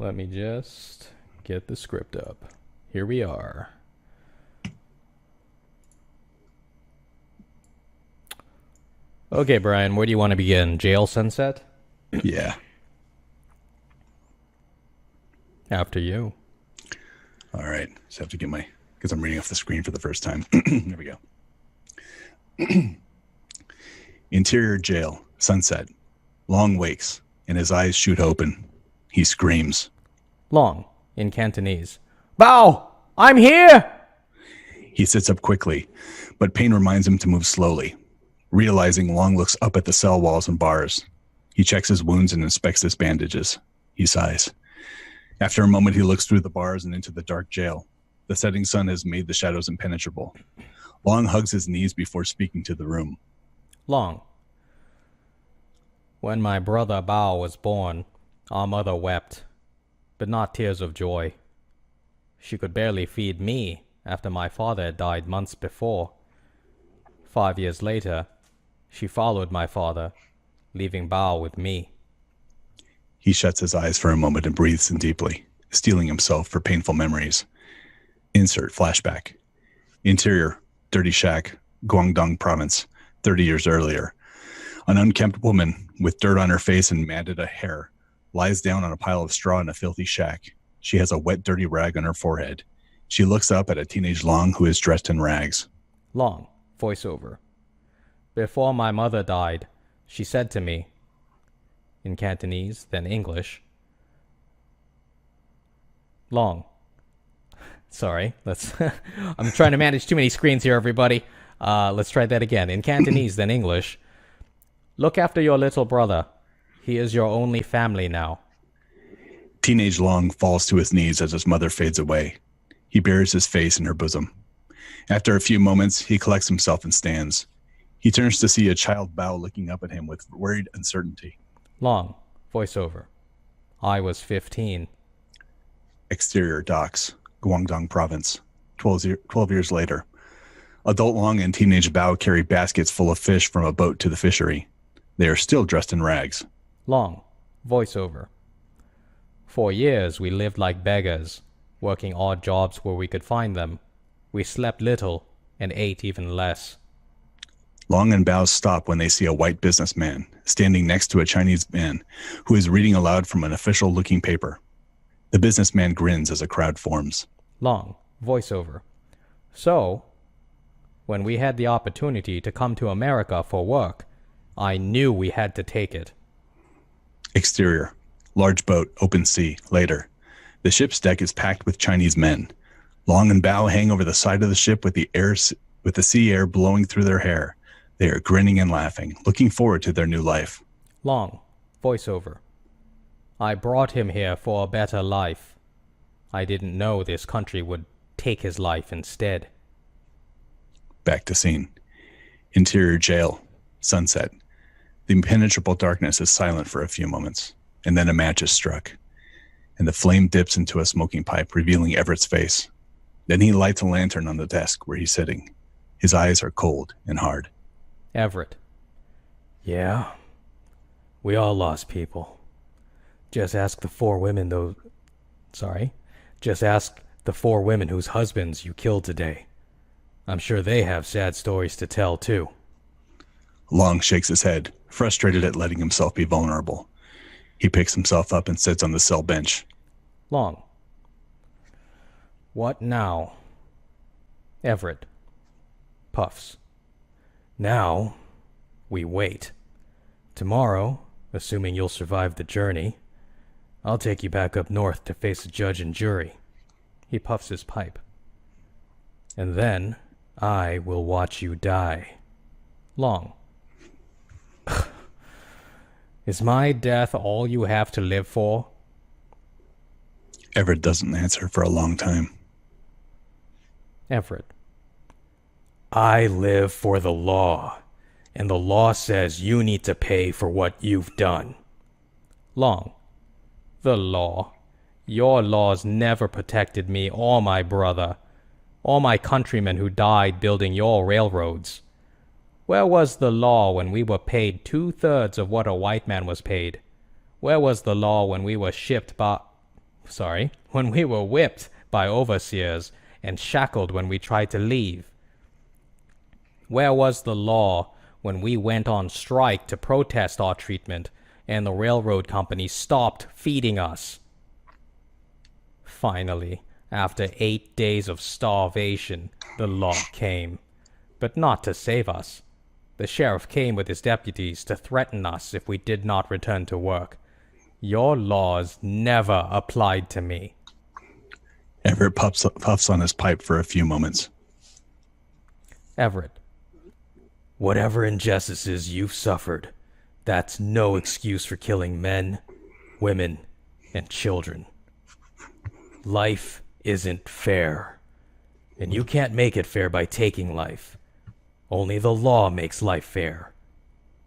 Let me just get the script up. Here we are. Okay, Brian, where do you want to begin? Jail Sunset? Yeah. After you. All right. Just have to get because I'm reading off the screen for the first time. There we go. Interior jail, sunset. Long wakes, and his eyes shoot open. He screams. Long, in Cantonese. Bao! I'm here! He sits up quickly, but pain reminds him to move slowly. Realizing, Long looks up at the cell walls and bars. He checks his wounds and inspects his bandages. He sighs. After a moment, he looks through the bars and into the dark jail. The setting sun has made the shadows impenetrable. Long hugs his knees before speaking to the room. Long. When my brother Bao was born, our mother wept, but not tears of joy. She could barely feed me after my father had died months before. 5 years later, she followed my father, leaving Bao with me. He shuts his eyes for a moment and breathes in deeply, steeling himself for painful memories. Insert flashback. Interior, dirty shack, Guangdong province, 30 years earlier. An unkempt woman with dirt on her face and matted hair lies down on a pile of straw in a filthy shack. She has a wet, dirty rag on her forehead. She looks up at a teenage Long who is dressed in rags. Long, voiceover. Before my mother died, she said to me, in Cantonese, then English, Long. Sorry, let's. I'm trying to manage too many screens here, everybody. Let's try that again. In Cantonese, then English. Look after your little brother. He is your only family now. Teenage Long falls to his knees as his mother fades away. He buries his face in her bosom. After a few moments, he collects himself and stands. He turns to see a child Bao looking up at him with worried uncertainty. Long, voiceover. I was 15. Exterior docks, Guangdong province, 12 years later. Adult Long and teenage Bao carry baskets full of fish from a boat to the fishery. They are still dressed in rags. Long, voiceover. For years we lived like beggars, working odd jobs where we could find them. We slept little and ate even less. Long and Bao stop when they see a white businessman standing next to a Chinese man who is reading aloud from an official-looking paper. The businessman grins as a crowd forms. Long, voiceover. So, when we had the opportunity to come to America for work, I knew we had to take it. Exterior, large boat, open sea, later. The ship's deck is packed with Chinese men. Long and Bao hang over the side of the ship with the sea air blowing through their hair. They are grinning and laughing, looking forward to their new life. Long, voiceover. I brought him here for a better life. I didn't know this country would take his life instead. Back to scene. Interior jail, sunset. The impenetrable darkness is silent for a few moments, and then a match is struck, and the flame dips into a smoking pipe, revealing Everett's face. Then he lights a lantern on the desk where he's sitting. His eyes are cold and hard. Everett. Yeah, we all lost people. Just ask the four women whose husbands you killed today. I'm sure they have sad stories to tell, too. Long shakes his head, frustrated at letting himself be vulnerable. He picks himself up and sits on the cell bench. Long. What now? Everett. Puffs. Now, we wait. Tomorrow, assuming you'll survive the journey, I'll take you back up north to face a judge and jury. He puffs his pipe. And then, I will watch you die. Long. Is my death all you have to live for? Everett doesn't answer for a long time. Everett. I live for the law, and the law says you need to pay for what you've done. Long. The law. Your laws never protected me or my brother, or my countrymen who died building your railroads. Where was the law when we were paid 2/3 of what a white man was paid? Where was the law when we were shipped by... when we were whipped by overseers and shackled when we tried to leave? Where was the law when we went on strike to protest our treatment and the railroad company stopped feeding us? Finally, after 8 days of starvation, the law came, but not to save us. The sheriff came with his deputies to threaten us if we did not return to work. Your laws never applied to me. Everett puffs on his pipe for a few moments. Everett, whatever injustices you've suffered, that's no excuse for killing men, women, and children. Life isn't fair, and you can't make it fair by taking life. Only the law makes life fair,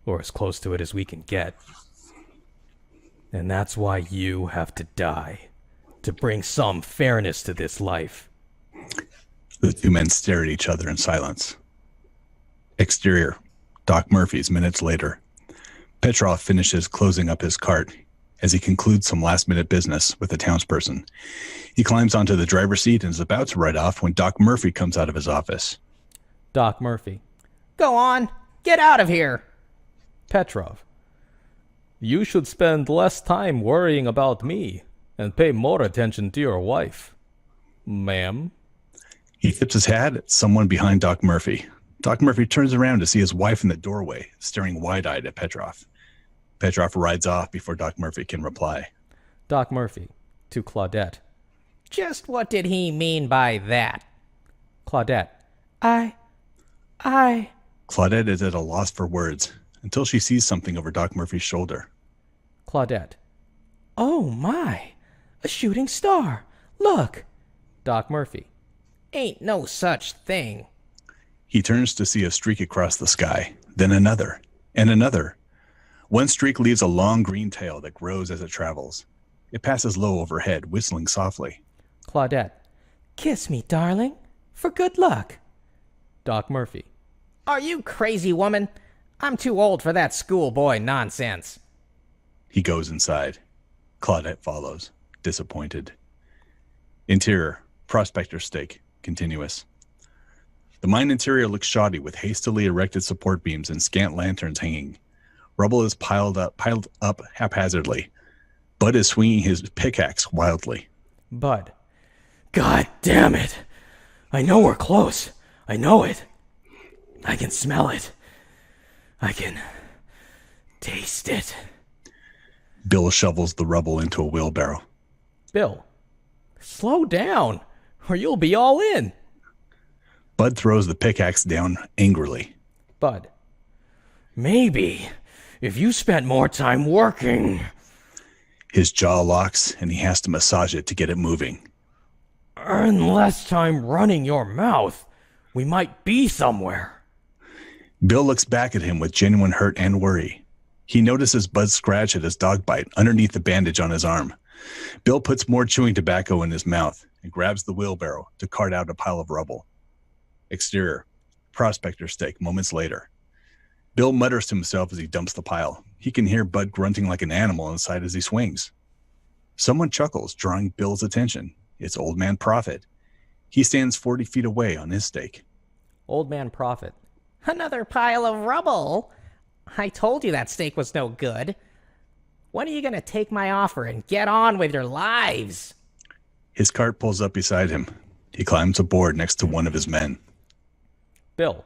or as close to it as we can get. And that's why you have to die, to bring some fairness to this life. The two men stare at each other in silence. Exterior, Doc Murphy's minutes later. Petrov finishes closing up his cart as he concludes some last-minute business with a townsperson. He climbs onto the driver's seat and is about to ride off when Doc Murphy comes out of his office. Doc Murphy. Go on, get out of here. Petrov. You should spend less time worrying about me and pay more attention to your wife. Ma'am? He tips his hat at someone behind Doc Murphy. Doc Murphy turns around to see his wife in the doorway, staring wide-eyed at Petrov. Petrov rides off before Doc Murphy can reply. Doc Murphy, to Claudette. Just what did he mean by that? Claudette. Claudette is at a loss for words until she sees something over Doc Murphy's shoulder. Claudette. Oh my, a shooting star. Look. Doc Murphy. Ain't no such thing. He turns to see a streak across the sky, then another, and another. One streak leaves a long green tail that grows as it travels. It passes low overhead, whistling softly. Claudette. Kiss me, darling, for good luck. Doc Murphy. Are you crazy, woman? I'm too old for that schoolboy nonsense. He goes inside. Claudette follows, disappointed. Interior, prospector stake, continuous. The mine interior looks shoddy with hastily erected support beams and scant lanterns hanging. Rubble is piled up haphazardly. Bud is swinging his pickaxe wildly. Bud. God damn it. I know we're close. I know it. I can smell it. I can taste it. Bill shovels the rubble into a wheelbarrow. Bill, slow down, or you'll be all in. Bud throws the pickaxe down angrily. Bud. Maybe if you spent more time working. His jaw locks and he has to massage it to get it moving. And less time running your mouth, we might be somewhere. Bill looks back at him with genuine hurt and worry. He notices Bud's scratch at his dog bite underneath the bandage on his arm. Bill puts more chewing tobacco in his mouth and grabs the wheelbarrow to cart out a pile of rubble. Exterior, prospector stake, moments later. Bill mutters to himself as he dumps the pile. He can hear Bud grunting like an animal inside as he swings. Someone chuckles, drawing Bill's attention. It's Old Man Prophet. He stands 40 feet away on his stake. Old Man Prophet. Another pile of rubble. I told you that stake was no good. When are you going to take my offer and get on with your lives? His cart pulls up beside him. He climbs aboard next to one of his men. Bill.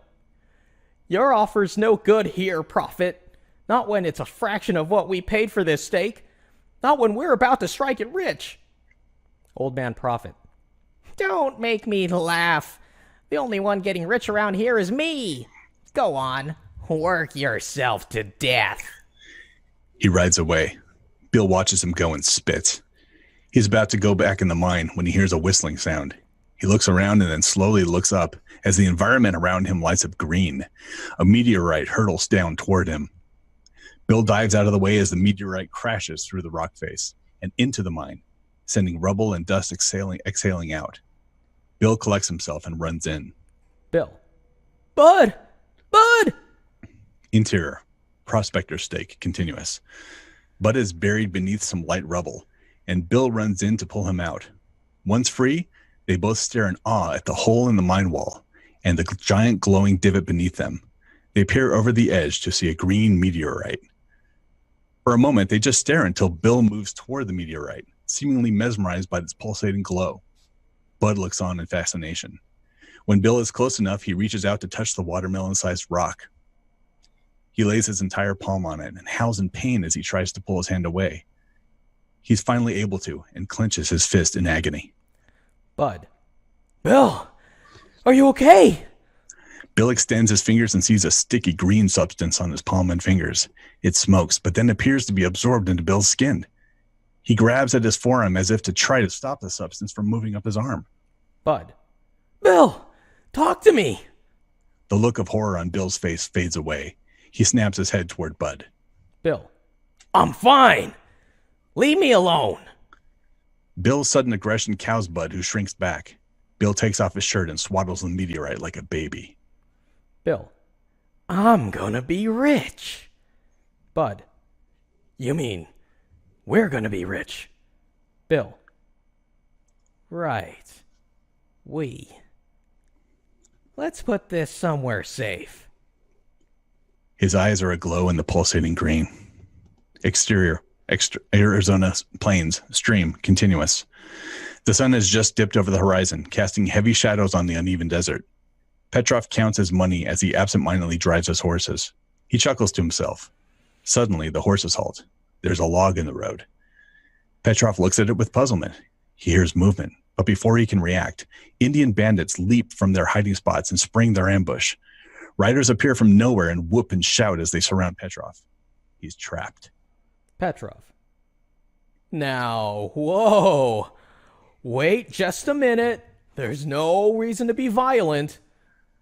Your offer's no good here, Prophet. Not when it's a fraction of what we paid for this stake. Not when we're about to strike it rich. Old Man Prophet. Don't make me laugh. The only one getting rich around here is me. Go on. Work yourself to death. He rides away. Bill watches him go and spits. He's about to go back in the mine when he hears a whistling sound. He looks around and then slowly looks up as the environment around him lights up green. A meteorite hurtles down toward him. Bill dives out of the way as the meteorite crashes through the rock face and into the mine, sending rubble and dust exhaling out. Bill collects himself and runs in. Bill. Bud! Bud! Interior, prospector stake, continuous. Bud is buried beneath some light rubble, and Bill runs in to pull him out. Once free, they both stare in awe at the hole in the mine wall and the giant glowing divot beneath them. They peer over the edge to see a green meteorite. For a moment, they just stare until Bill moves toward the meteorite, seemingly mesmerized by its pulsating glow. Bud looks on in fascination. When Bill is close enough, he reaches out to touch the watermelon-sized rock. He lays his entire palm on it and howls in pain as he tries to pull his hand away. He's finally able to and clenches his fist in agony. Bud. Bill, are you okay? Bill extends his fingers and sees a sticky green substance on his palm and fingers. It smokes, but then appears to be absorbed into Bill's skin. He grabs at his forearm as if to try to stop the substance from moving up his arm. Bud. Bill, talk to me. The look of horror on Bill's face fades away. He snaps his head toward Bud. Bill, I'm fine. Leave me alone. Bill's sudden aggression cows Bud, who shrinks back. Bill takes off his shirt and swaddles the meteorite like a baby. Bill, I'm gonna be rich. Bud, you mean we're gonna be rich? Bill, right. We. Let's put this somewhere safe. His eyes are aglow in the pulsating green. Exterior, Arizona plains, stream, continuous. The sun has just dipped over the horizon, casting heavy shadows on the uneven desert. Petrov counts his money as he absentmindedly drives his horses. He chuckles to himself. Suddenly, the horses halt. There's a log in the road. Petrov looks at it with puzzlement. He hears movement, but before he can react, Indian bandits leap from their hiding spots and spring their ambush. Riders appear from nowhere and whoop and shout as they surround Petrov. He's trapped. Petrov. Now, whoa. Wait just a minute. There's no reason to be violent.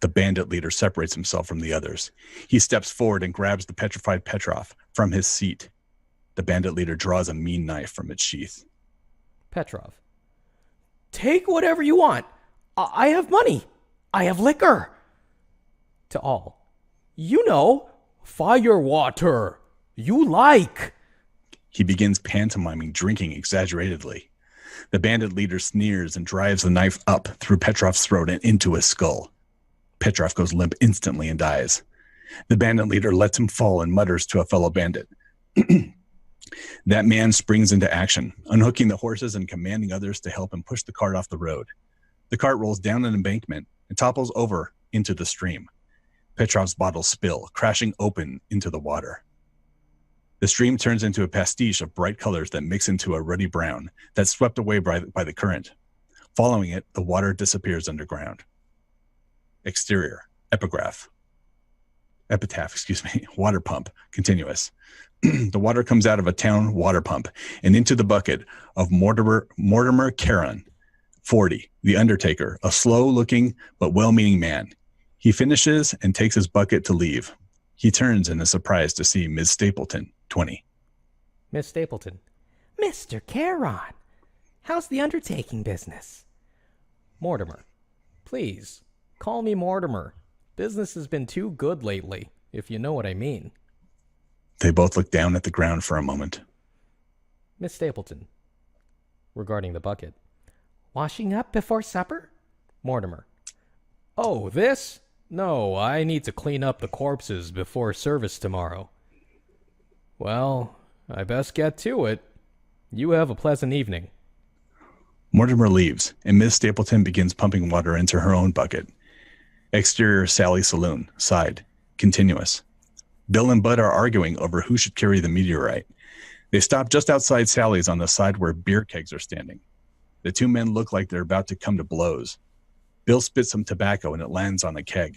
The bandit leader separates himself from the others. He steps forward and grabs the petrified Petrov from his seat. The bandit leader draws a mean knife from its sheath. Petrov. Take whatever you want. I have money. I have liquor. To all. You know, fire water. You like. He begins pantomiming drinking exaggeratedly. The bandit leader sneers and drives the knife up through Petrov's throat and into his skull. Petrov goes limp instantly and dies. The bandit leader lets him fall and mutters to a fellow bandit. That man springs into action, unhooking the horses and commanding others to help him push the cart off the road. The cart rolls down an embankment and topples over into the stream. Petrov's bottles spill, crashing open into the water. The stream turns into a pastiche of bright colors that mix into a ruddy brown that's swept away by the current. Following it, the water disappears underground. Exterior, Epitaph, water pump, continuous. The water comes out of a town water pump and into the bucket of Mortimer Caron, 40, the undertaker, a slow-looking but well-meaning man. He finishes and takes his bucket to leave. He turns and is surprised to see Ms. Stapleton, 20. Miss Stapleton. Mr. Caron, how's the undertaking business? Mortimer. Please, call me Mortimer. Business has been too good lately, if you know what I mean. They both look down at the ground for a moment. Miss Stapleton. Regarding the bucket. Washing up before supper? Mortimer. Oh, this? No, I need to clean up the corpses before service tomorrow. Well, I best get to it. You have a pleasant evening. Mortimer leaves, and Miss Stapleton begins pumping water into her own bucket. Exterior Sally Saloon, side, continuous. Bill and Bud are arguing over who should carry the meteorite. They stop just outside Sally's on the side where beer kegs are standing. The two men look like they're about to come to blows. Bill spits some tobacco and it lands on a keg.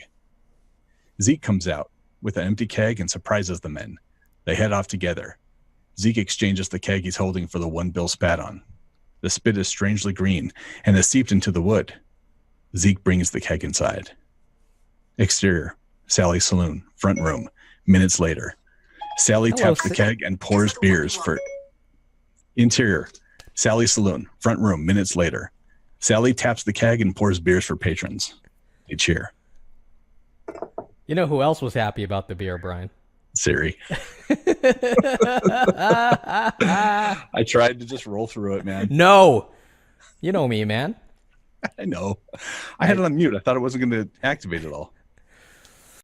Zeke comes out with an empty keg and surprises the men. They head off together. Zeke exchanges the keg he's holding for the one Bill spat on. The spit is strangely green and has seeped into the wood. Zeke brings the keg inside. Exterior, Sally's saloon, front room. Minutes later, Sally taps the keg and pours beers for... Interior, Sally's saloon, front room. Minutes later, Sally taps the keg and pours beers for patrons. They cheer. You know who else was happy about the beer, Brian? Siri. I tried to just roll through it, man. No. You know me, man. I know. I had it on mute. I thought it wasn't going to activate at all.